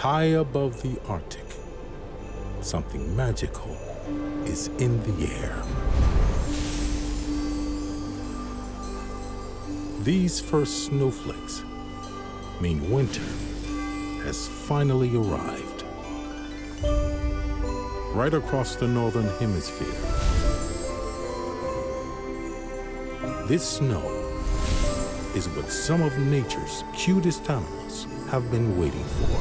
High above the Arctic, something magical is in the air. These first snowflakes mean winter has finally arrived. Right across the Northern Hemisphere. This snow is what some of nature's cutest animals have been waiting for.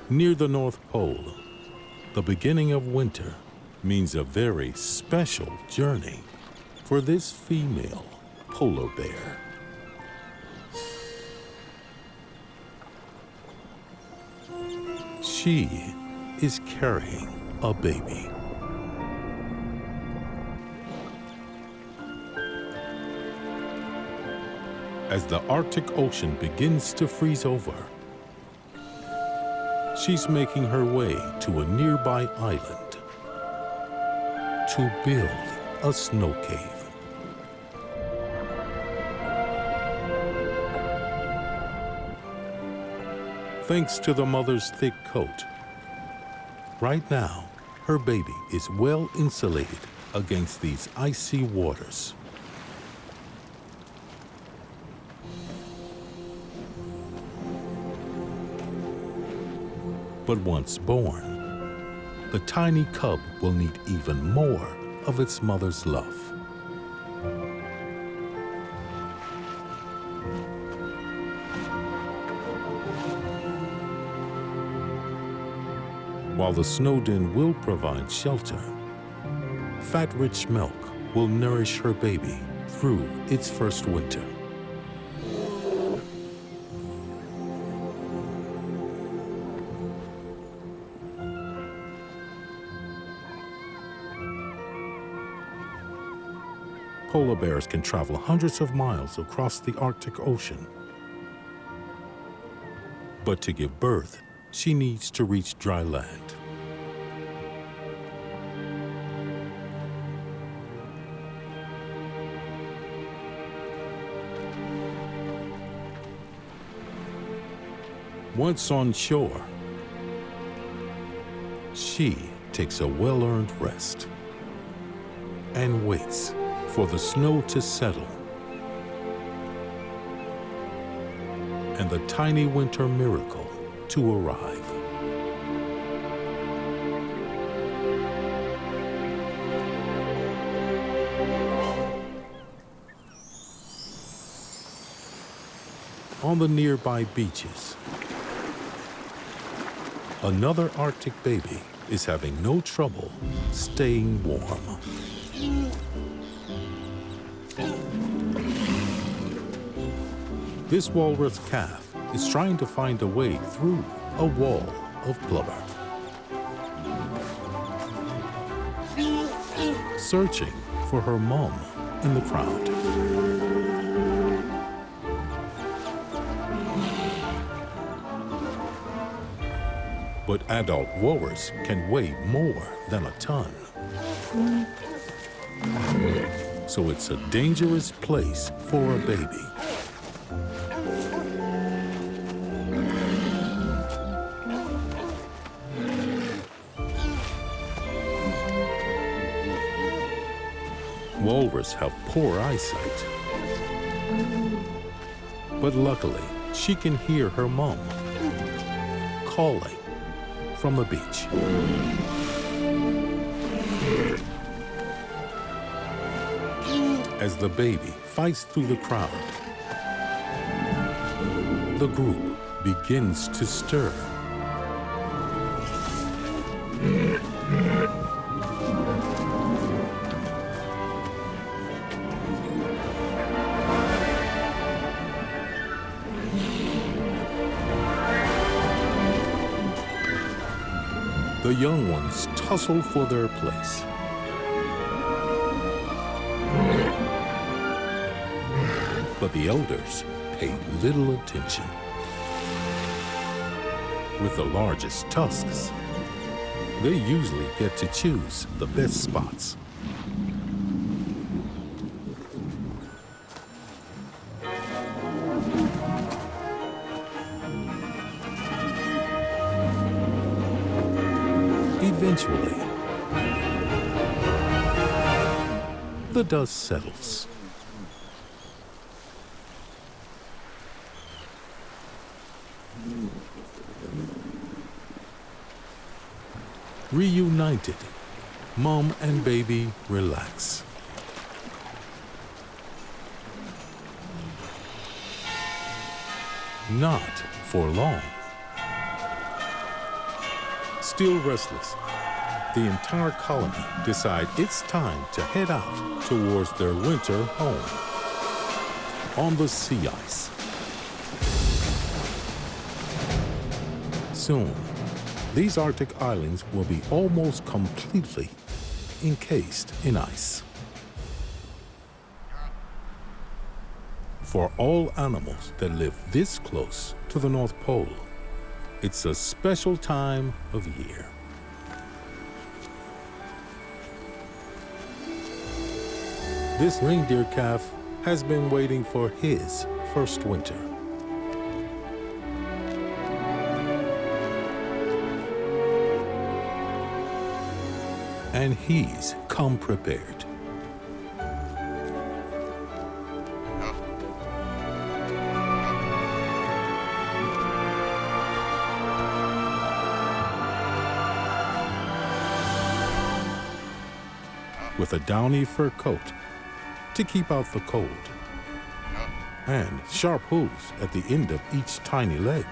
Near the North Pole, the beginning of winter means a very special journey for this female polar bear. She is carrying a baby. As the Arctic Ocean begins to freeze over, she's making her way to a nearby island to build a snow cave. Thanks to the mother's thick coat, right now, her baby is well insulated against these icy waters. But once born, the tiny cub will need even more of its mother's love. While the snow den will provide shelter, fat-rich milk will nourish her baby through its first winter. Polar bears can travel hundreds of miles across the Arctic Ocean. But to give birth, she needs to reach dry land. Once on shore, she takes a well-earned rest and waits for the snow to settle and the tiny winter miracle to arrive. On the nearby beaches, another Arctic baby is having no trouble staying warm. This walrus calf is trying to find a way through a wall of blubber, searching for her mom in the crowd. But adult walrus can weigh more than a ton. So it's a dangerous place for a baby. Walrus have poor eyesight. But luckily, she can hear her mom calling from the beach. As the baby fights through the crowd, the group begins to stir. The young ones tussle for their place. But the elders pay little attention. With the largest tusks, they usually get to choose the best spots. Eventually, the dust settles. Reunited, Mom and baby relax. Not for long. Still restless, the entire colony decide it's time to head out towards their winter home on the sea ice. Soon, these Arctic islands will be almost completely encased in ice. For all animals that live this close to the North Pole, it's a special time of year. This reindeer calf has been waiting for his first winter. And he's come prepared. With a downy fur coat to keep out the cold, and sharp hooves at the end of each tiny leg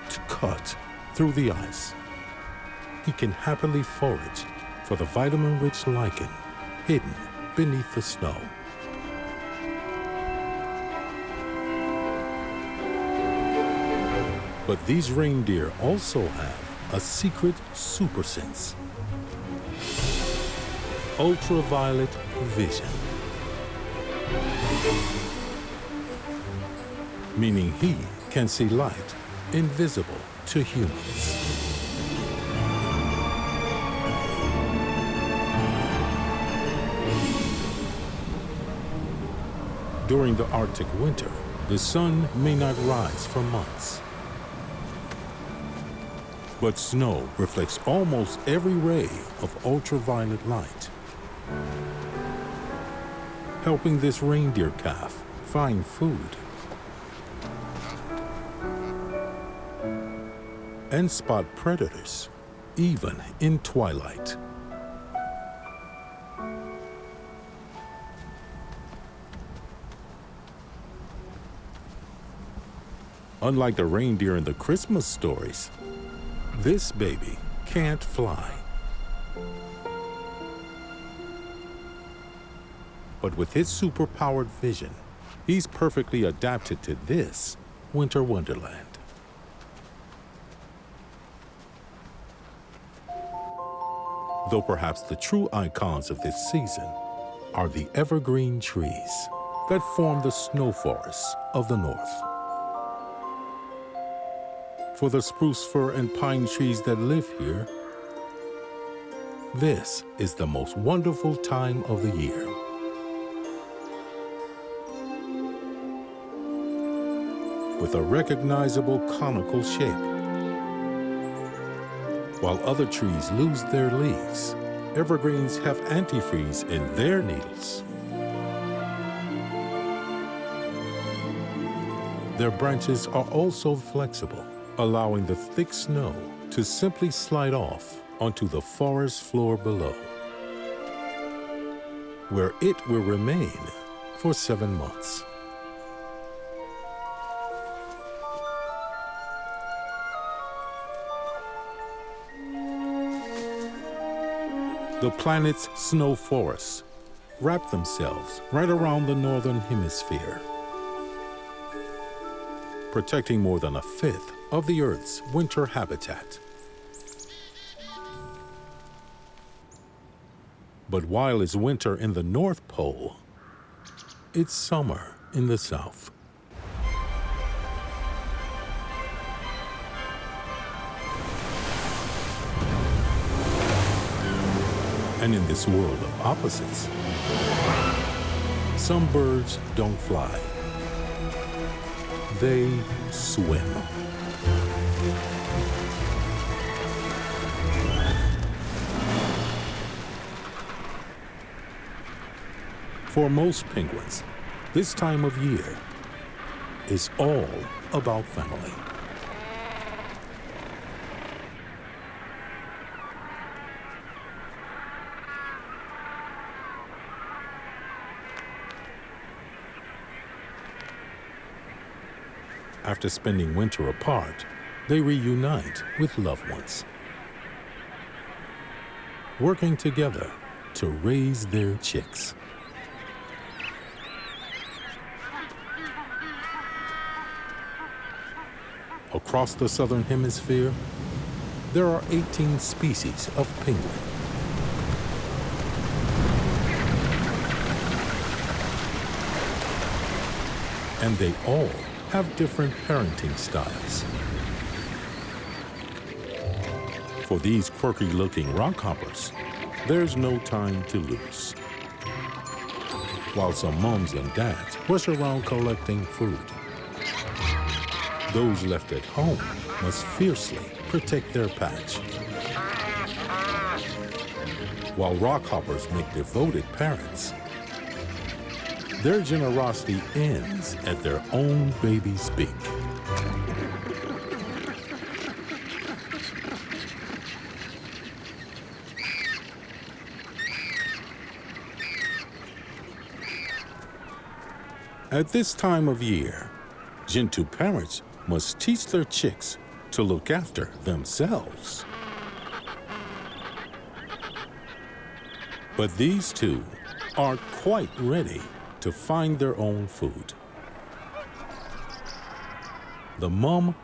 to cut through the ice, he can happily forage for the vitamin-rich lichen hidden beneath the snow. But these reindeer also have a secret super sense: ultraviolet vision. Meaning he can see light invisible to humans. During the Arctic winter, the sun may not rise for months. But snow reflects almost every ray of ultraviolet light, helping this reindeer calf find food and spot predators, even in twilight. Unlike the reindeer in the Christmas stories, this baby can't fly. But with his superpowered vision, he's perfectly adapted to this winter wonderland. Though perhaps the true icons of this season are the evergreen trees that form the snow forests of the north. For the spruce fir and pine trees that live here, this is the most wonderful time of the year. With a recognizable conical shape. While other trees lose their leaves, evergreens have antifreeze in their needles. Their branches are also flexible, allowing the thick snow to simply slide off onto the forest floor below, where it will remain for 7 months. The planet's snow forests wrap themselves right around the Northern Hemisphere, protecting more than a fifth of the Earth's winter habitat. But while it's winter in the North Pole, it's summer in the South. And in this world of opposites, some birds don't fly. They swim. For most penguins, this time of year is all about family. After spending winter apart, they reunite with loved ones, working together to raise their chicks. Across the Southern Hemisphere, there are 18 species of penguin. And they all have different parenting styles. For these quirky-looking rockhoppers, there's no time to lose. While some moms and dads rush around collecting food, those left at home must fiercely protect their patch. While rockhoppers make devoted parents, their generosity ends at their own baby's beak. At this time of year, Gentoo parents must teach their chicks to look after themselves. But these two are quite ready to find their own food. The mom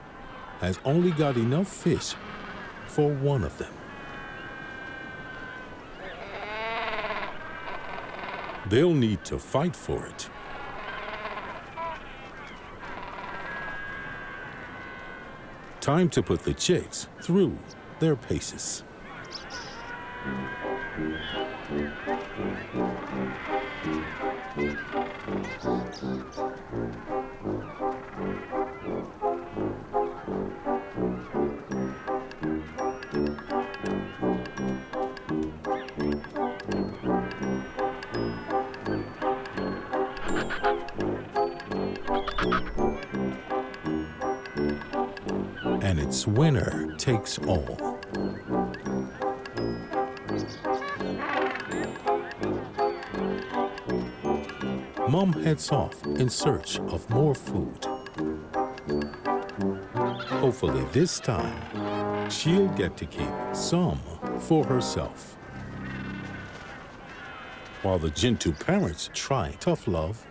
has only got enough fish for one of them. They'll need to fight for it. Time to put the chicks through their paces. And it's winner takes all. Mom heads off in search of more food. Hopefully this time, she'll get to keep some for herself. While the Gentoo parents try tough love,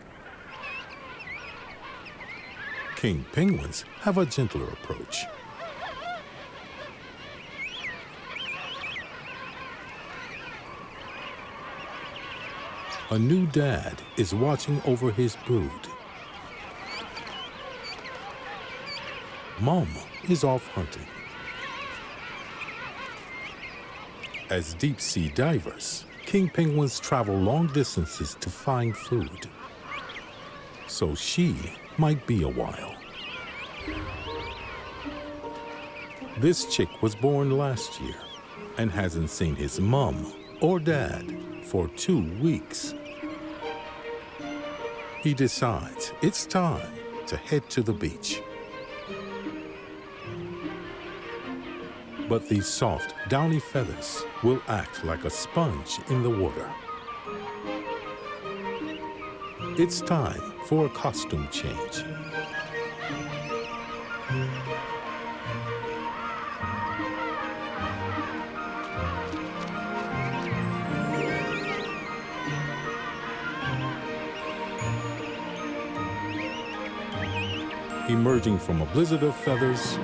king penguins have a gentler approach. A new dad is watching over his brood. Mom is off hunting. As deep-sea divers, king penguins travel long distances to find food. So she might be a while. This chick was born last year and hasn't seen his mom or dad for 2 weeks. He decides it's time to head to the beach. But these soft, downy feathers will act like a sponge in the water. It's time for a costume change. Emerging from a blizzard of feathers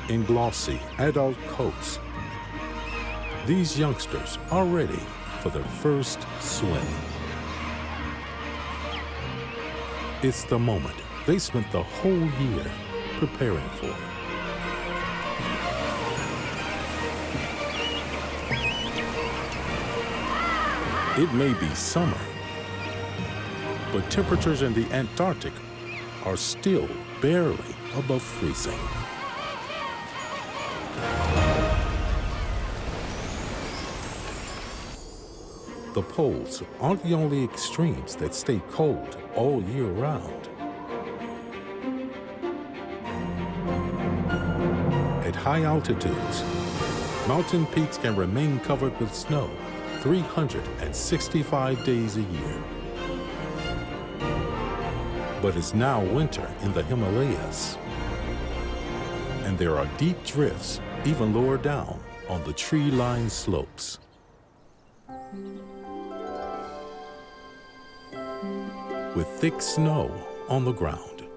in glossy adult coats, These youngsters are ready for their first swim. It's the moment they spent the whole year preparing for. It may be summer, but temperatures in the Antarctic are still barely above freezing. The poles aren't the only extremes that stay cold all year round. At high altitudes, mountain peaks can remain covered with snow 365 days a year. But it's now winter in the Himalayas, and there are deep drifts even lower down on the tree-lined slopes. With thick snow on the ground,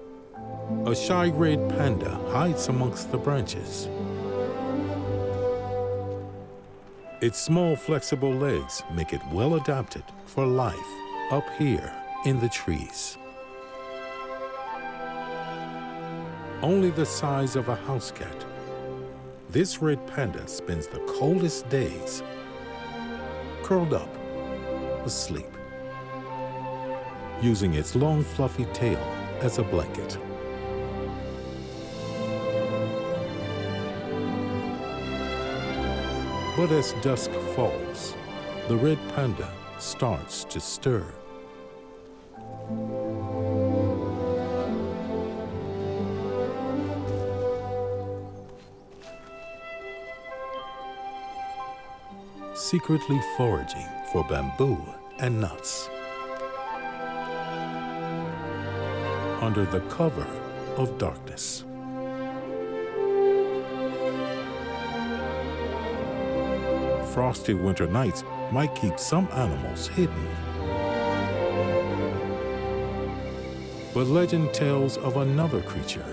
a shy red panda hides amongst the branches. Its small, flexible legs make it well adapted for life up here in the trees. Only the size of a house cat, this red panda spends the coldest days curled up, asleep, using its long, fluffy tail as a blanket. But as dusk falls, the red panda starts to stir. Secretly foraging for bamboo and nuts under the cover of darkness. Frosty winter nights might keep some animals hidden, but legend tells of another creature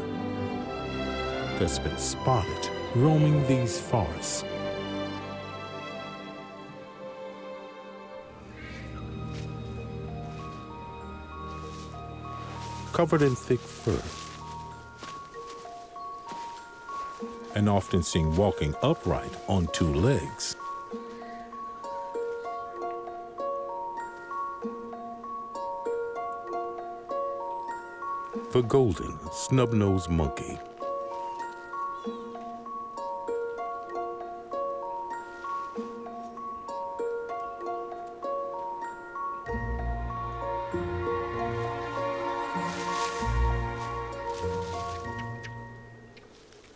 that's been spotted roaming these forests. Covered in thick fur, and often seen walking upright on two legs. The golden snub-nosed monkey.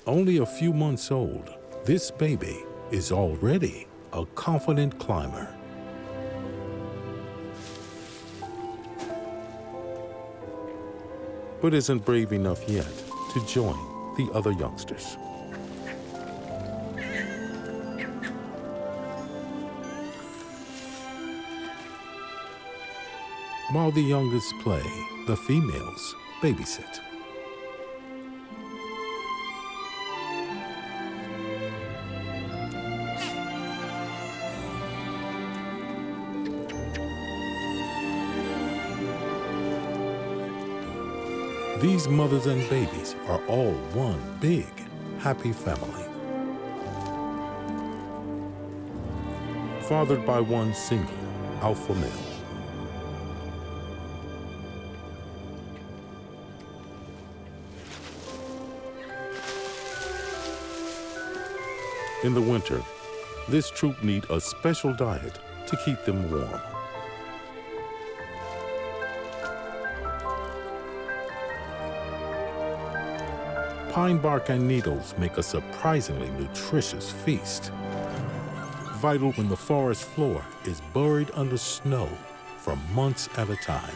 Only a few months old, this baby is already a confident climber. But isn't brave enough yet to join the other youngsters. While the youngest play, the females babysit. These mothers and babies are all one big, happy family. Fathered by one single alpha male. In the winter, this troop need a special diet to keep them warm. Pine bark and needles make a surprisingly nutritious feast. Vital when the forest floor is buried under snow for months at a time.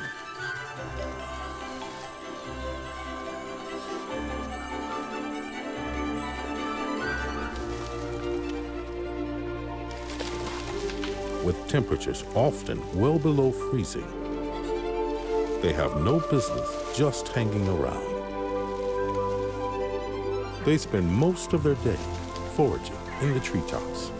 With temperatures often well below freezing, they have no business just hanging around. They spend most of their day foraging in the treetops.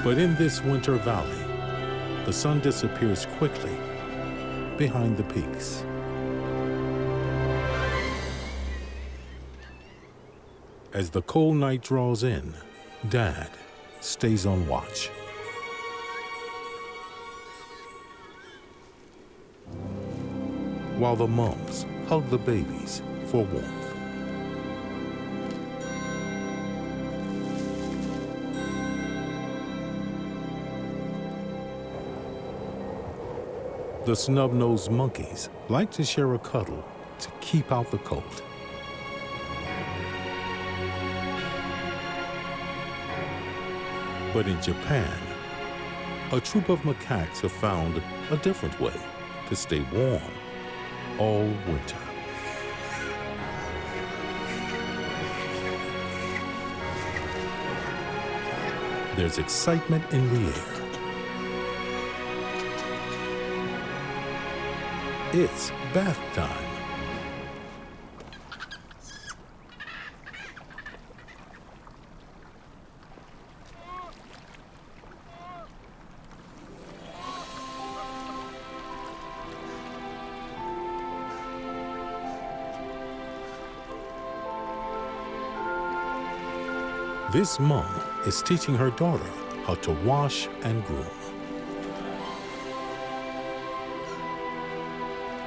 But in this winter valley, the sun disappears quickly behind the peaks. As the cold night draws in, Dad stays on watch. While the moms hug the babies for warmth. The snub-nosed monkeys like to share a cuddle to keep out the cold. But in Japan, a troop of macaques have found a different way to stay warm all winter. There's excitement in the air. It's bath time. This mom is teaching her daughter how to wash and groom.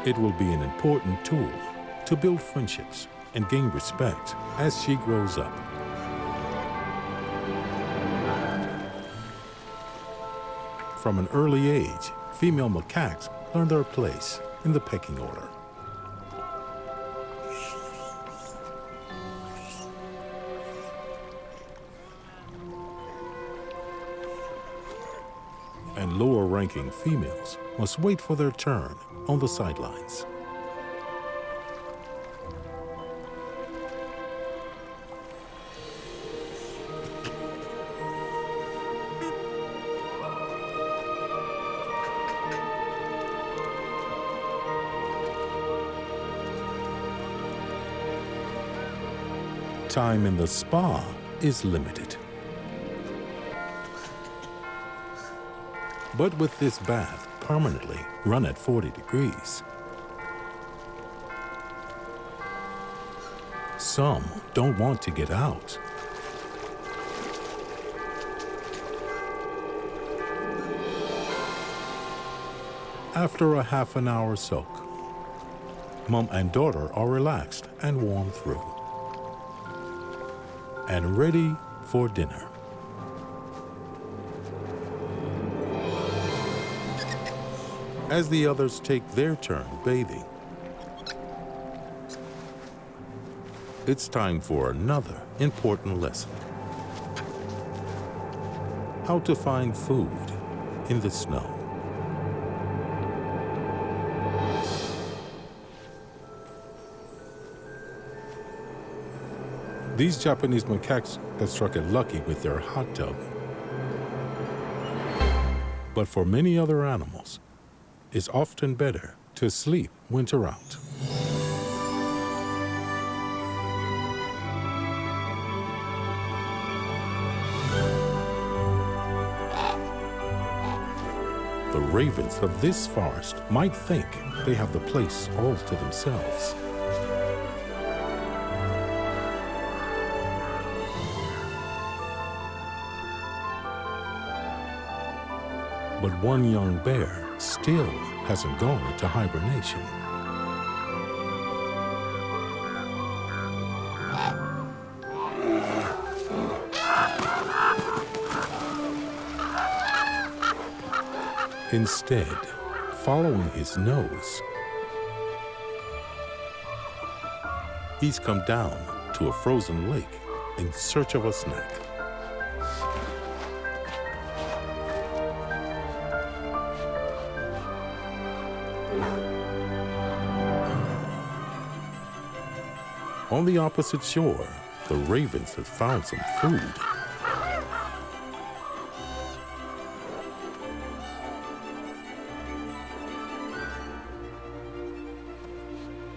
It will be an important tool to build friendships and gain respect as she grows up. From an early age, female macaques learn their place in the pecking order. And lower-ranking females must wait for their turn on the sidelines. Time in the spa is limited. But with this bath permanently run at 40 degrees, some don't want to get out. After a half an hour soak, Mom and daughter are relaxed and warm through, and ready for dinner. As the others take their turn bathing, it's time for another important lesson: how to find food in the snow. These Japanese macaques have struck it lucky with their hot tub. But for many other animals, it's often better to sleep winter out. The ravens of this forest might think they have the place all to themselves. But one young bear still hasn't gone into hibernation. Instead, following his nose, he's come down to a frozen lake in search of a snack. On the opposite shore, the ravens have found some food.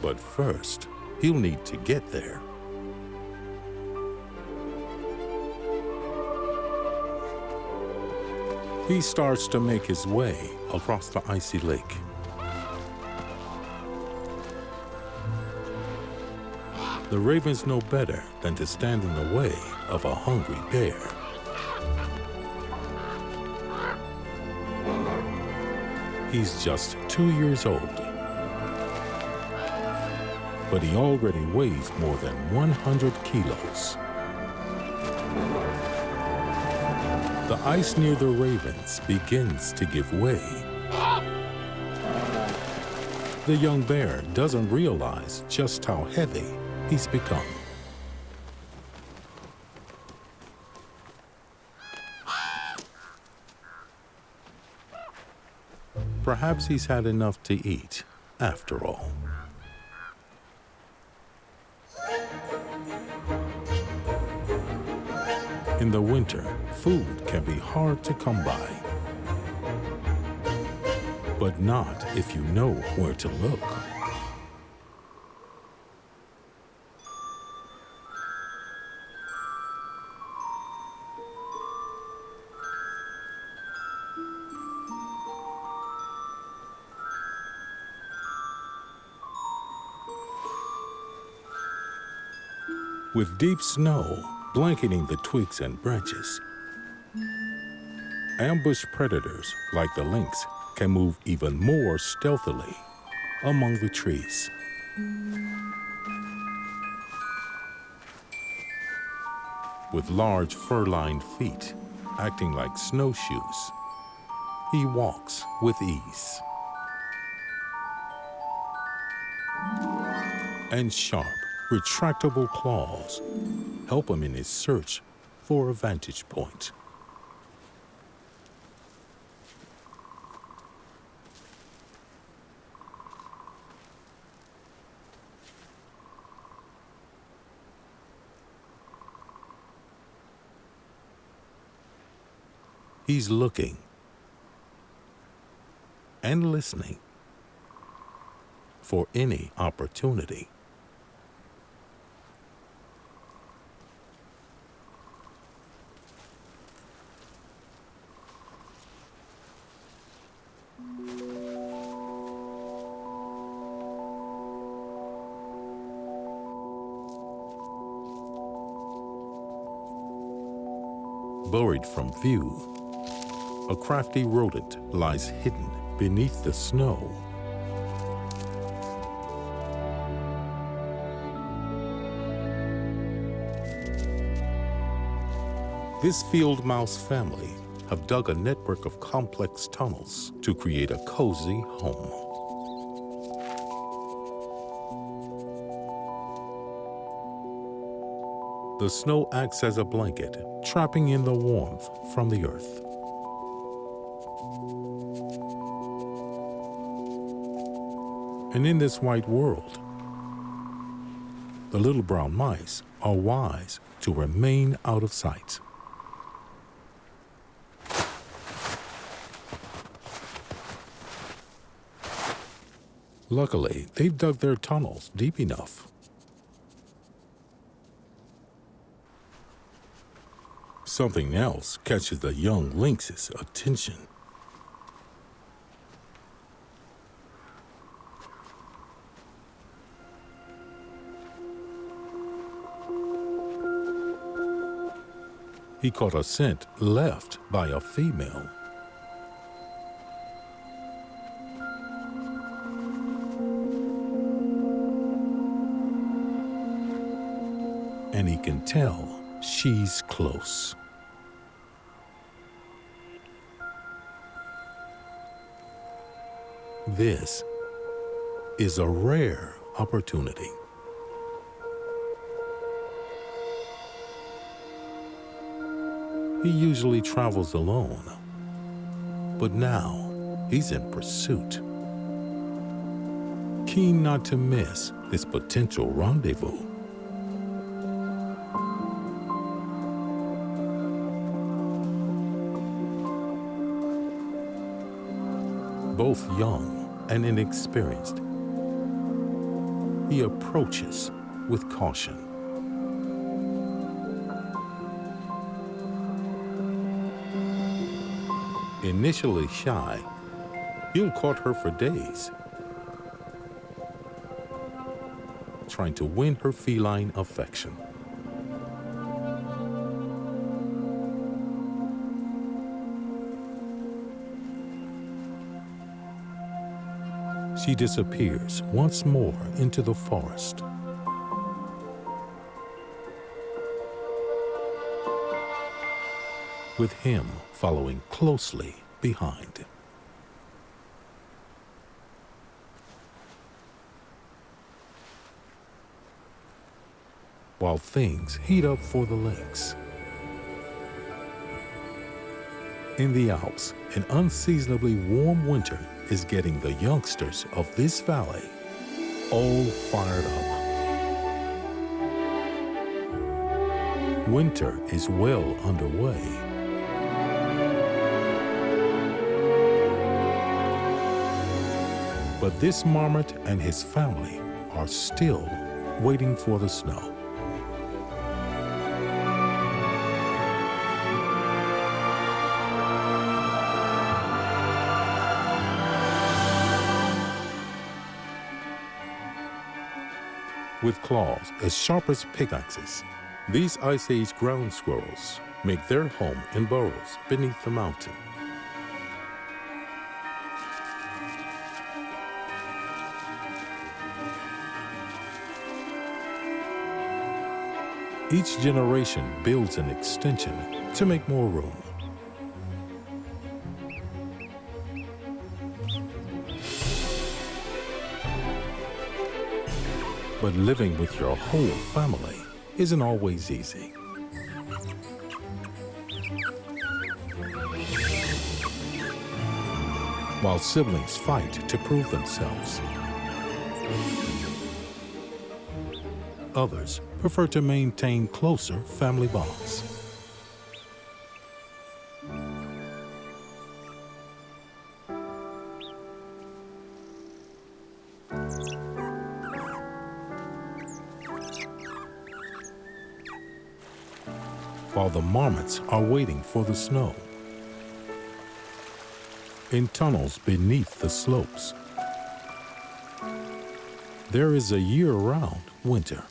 But first, he'll need to get there. He starts to make his way across the icy lake. The ravens know better than to stand in the way of a hungry bear. He's just 2 years old, but he already weighs more than 100 kilos. The ice near the ravens begins to give way. The young bear doesn't realize just how heavy he's become. Perhaps he's had enough to eat, after all. In the winter, food can be hard to come by. But not if you know where to look. With deep snow blanketing the twigs and branches, ambush predators like the lynx can move even more stealthily among the trees. With large fur-lined feet acting like snowshoes, he walks with ease. And sharp, retractable claws help him in his search for a vantage point. He's looking and listening for any opportunity. Buried from view, a crafty rodent lies hidden beneath the snow. This field mouse family have dug a network of complex tunnels to create a cozy home. The snow acts as a blanket, trapping in the warmth from the earth. And in this white world, the little brown mice are wise to remain out of sight. Luckily, they've dug their tunnels deep enough. Something else catches the young lynx's attention. He caught a scent left by a female. And he can tell she's close. This is a rare opportunity. He usually travels alone, but now he's in pursuit. Keen not to miss this potential rendezvous. Both young and inexperienced, he approaches with caution. Initially shy, you'll court her for days, trying to win her feline affection. She disappears once more into the forest. With him following closely behind. While things heat up for the lynx. In the Alps, an unseasonably warm winter is getting the youngsters of this valley all fired up. Winter is well underway. But this marmot and his family are still waiting for the snow. With claws as sharp as pickaxes, these Ice Age ground squirrels make their home in burrows beneath the mountain. Each generation builds an extension to make more room. But living with your whole family isn't always easy. While siblings fight to prove themselves, others prefer to maintain closer family bonds. While the marmots are waiting for the snow. In tunnels beneath the slopes, there is a year-round winter.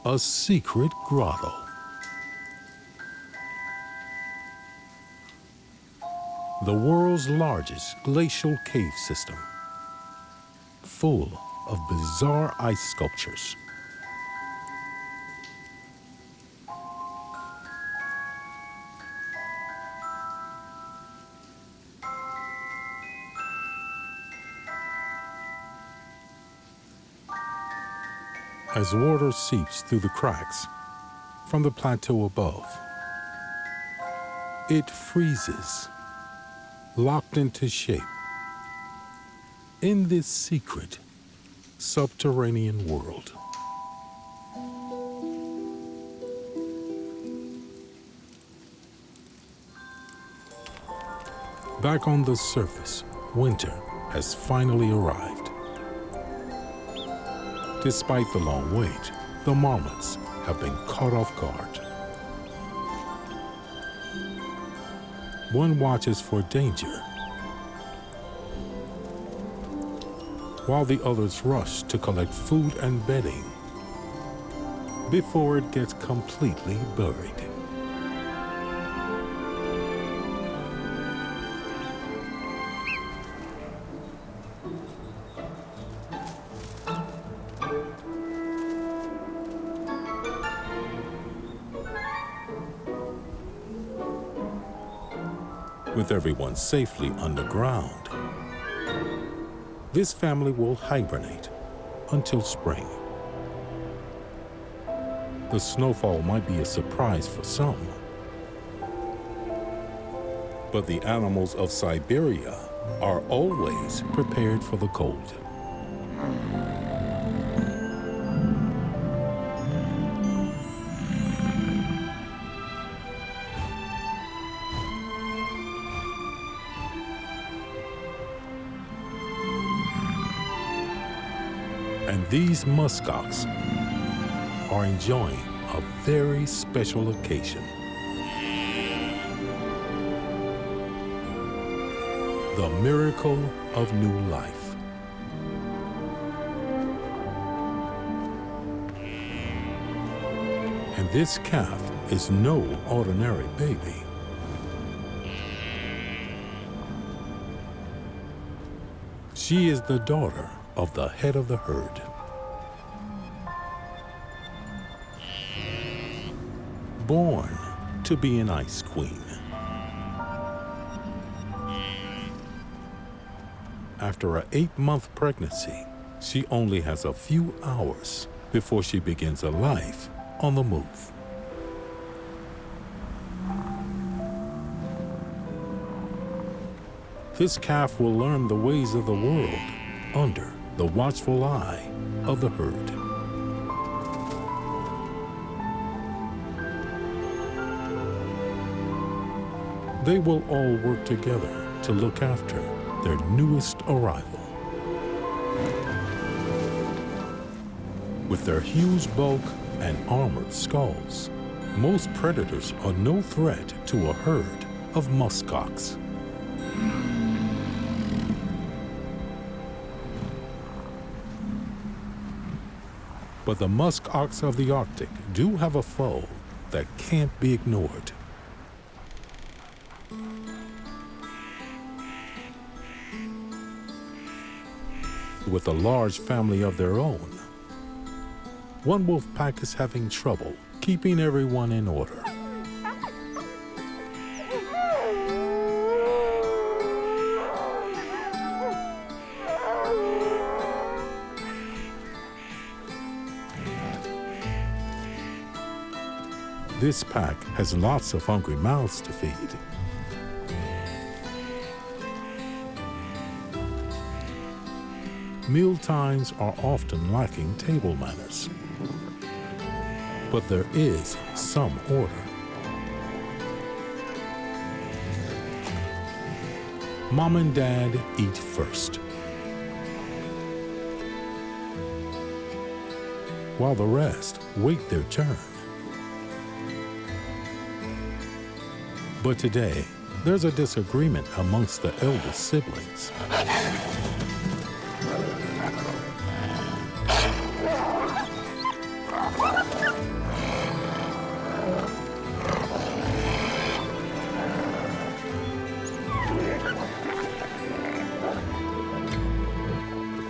A secret grotto. The world's largest glacial cave system, full of bizarre ice sculptures. As water seeps through the cracks from the plateau above, it freezes, locked into shape in this secret subterranean world. Back on the surface, winter has finally arrived. Despite the long wait, the marmots have been caught off guard. One watches for danger, while the others rush to collect food and bedding before it gets completely buried. With everyone safely underground, this family will hibernate until spring. The snowfall might be a surprise for some, but the animals of Siberia are always prepared for the cold. And these muskox are enjoying a very special occasion. The miracle of new life. And this calf is no ordinary baby. She is the daughter of the head of the herd. Born to be an ice queen. After an 8-month pregnancy, she only has a few hours before she begins a life on the move. This calf will learn the ways of the world under the watchful eye of the herd. They will all work together to look after their newest arrival. With their huge bulk and armored skulls, most predators are no threat to a herd of muskox. But the muskox of the Arctic do have a foe that can't be ignored. With a large family of their own, one wolf pack is having trouble keeping everyone in order. This pack has lots of hungry mouths to feed. Meal times are often lacking table manners. But there is some order. Mom and Dad eat first, while the rest wait their turn. But today, there's a disagreement amongst the eldest siblings.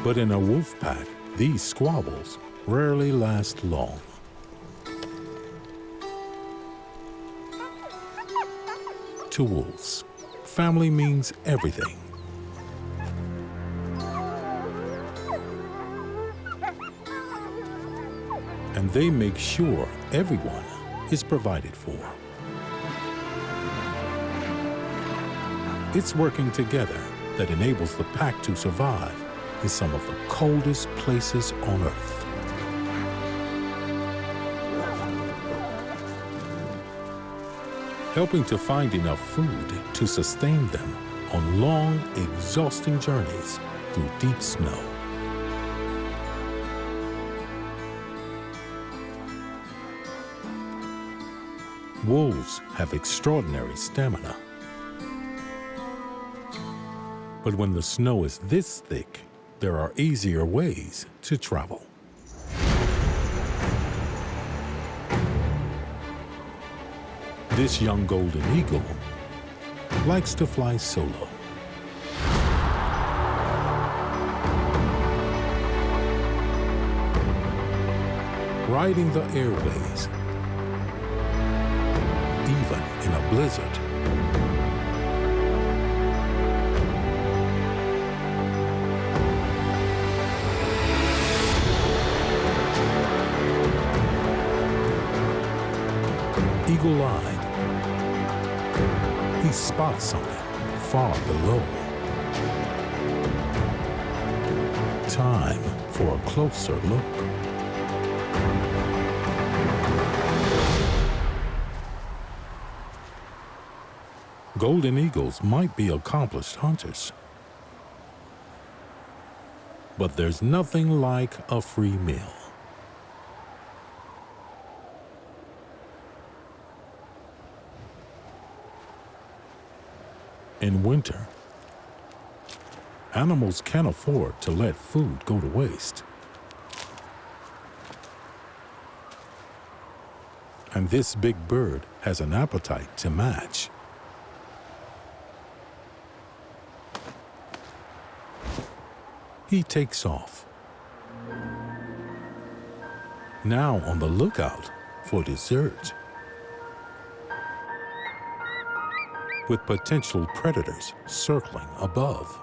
But in a wolf pack, these squabbles rarely last long. To wolves, family means everything. And they make sure everyone is provided for. It's working together that enables the pack to survive in some of the coldest places on Earth. Helping to find enough food to sustain them on long, exhausting journeys through deep snow. Wolves have extraordinary stamina. But when the snow is this thick, there are easier ways to travel. This young golden eagle likes to fly solo. Riding the airways, even in a blizzard. Eagle-eyed, he spots something far below. Time for a closer look. Golden eagles might be accomplished hunters, But there's nothing like a free meal. In winter, animals can't afford to let food go to waste. And this big bird has an appetite to match. He takes off, now on the lookout for dessert, with potential predators circling above.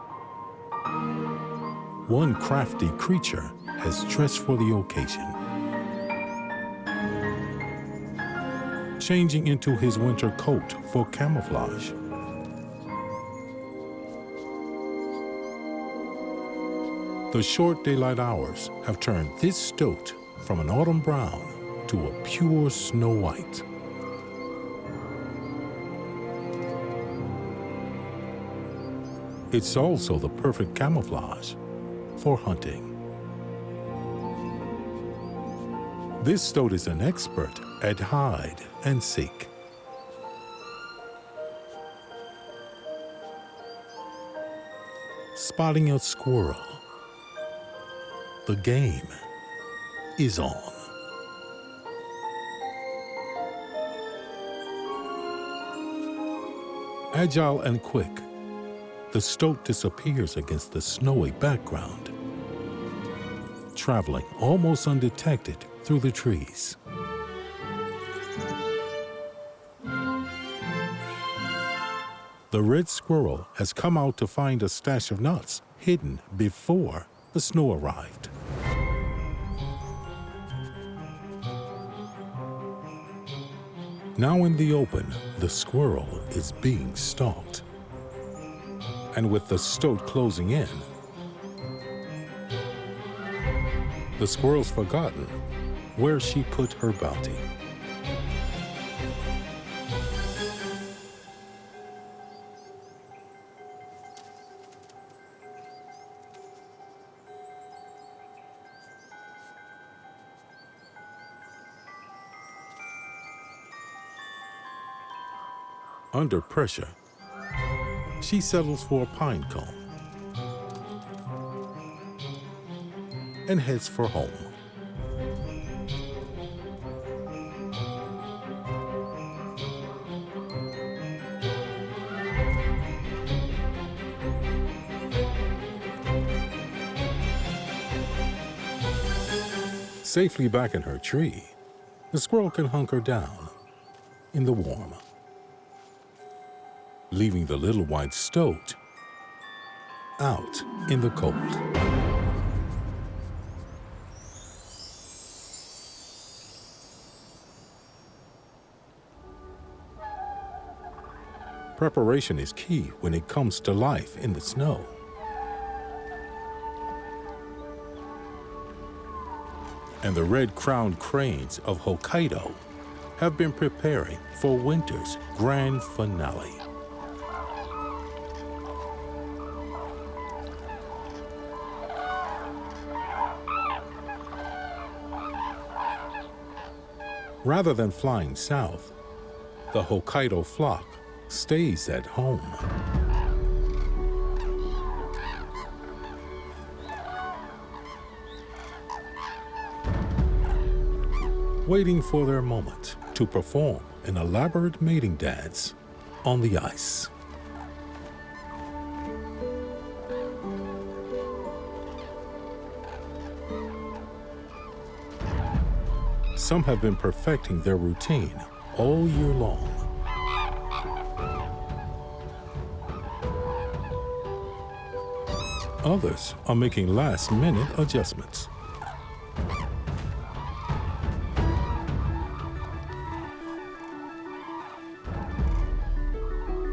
One crafty creature has dressed for the occasion, changing into his winter coat for camouflage. The short daylight hours have turned this stoat from an autumn brown to a pure snow white. It's also the perfect camouflage for hunting. This stoat is an expert at hide and seek. Spotting a squirrel, the game is on. Agile and quick, the stoat disappears against the snowy background, traveling almost undetected through the trees. The red squirrel has come out to find a stash of nuts hidden before the snow arrived. Now in the open, the squirrel is being stalked. And with the stoat closing in, the squirrel's forgotten where she put her bounty. Under pressure, she settles for a pine cone and heads for home. Safely back in her tree, the squirrel can hunker down in the warm, leaving the little white stoat out in the cold. Preparation is key when it comes to life in the snow. And the red-crowned cranes of Hokkaido have been preparing for winter's grand finale. Rather than flying south, the Hokkaido flock stays at home. Waiting for their moment to perform an elaborate mating dance on the ice. Some have been perfecting their routine all year long. Others are making last-minute adjustments.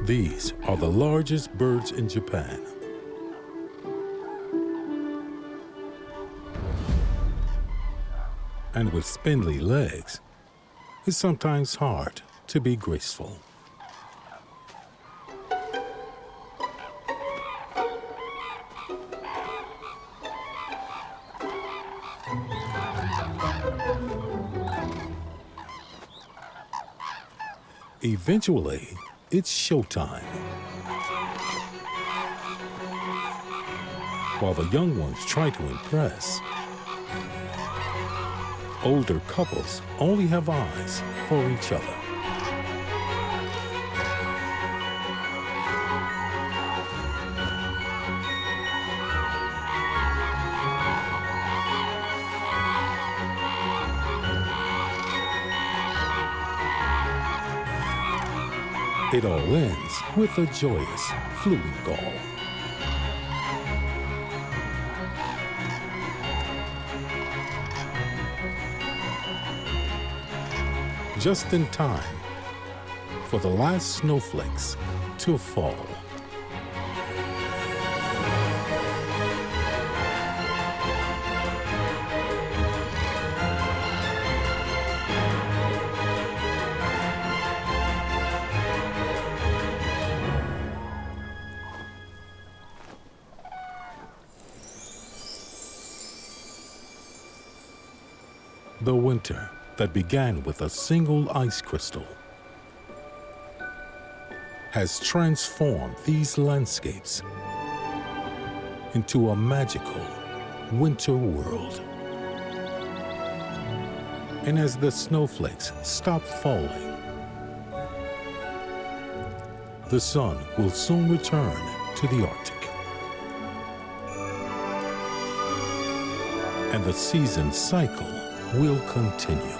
These are the largest birds in Japan. And with spindly legs, it's sometimes hard to be graceful. Eventually, it's showtime. While the young ones try to impress, older couples only have eyes for each other. It all ends with a joyous fluting call. Just in time for the last snowflakes to fall. The winter that began with a single ice crystal has transformed these landscapes into a magical winter world. And as the snowflakes stop falling, the sun will soon return to the Arctic. And the season cycle will continue.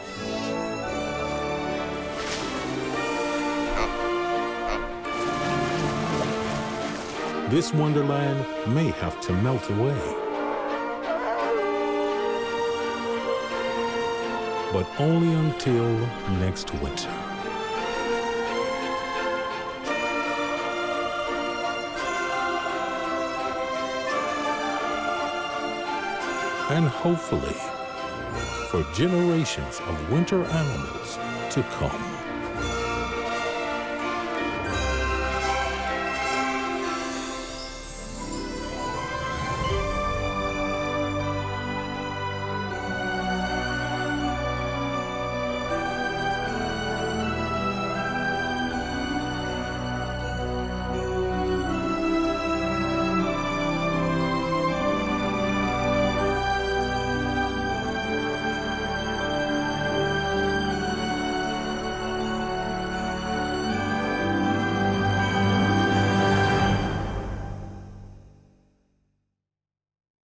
This wonderland may have to melt away, but only until next winter. And hopefully, for generations of winter animals to come.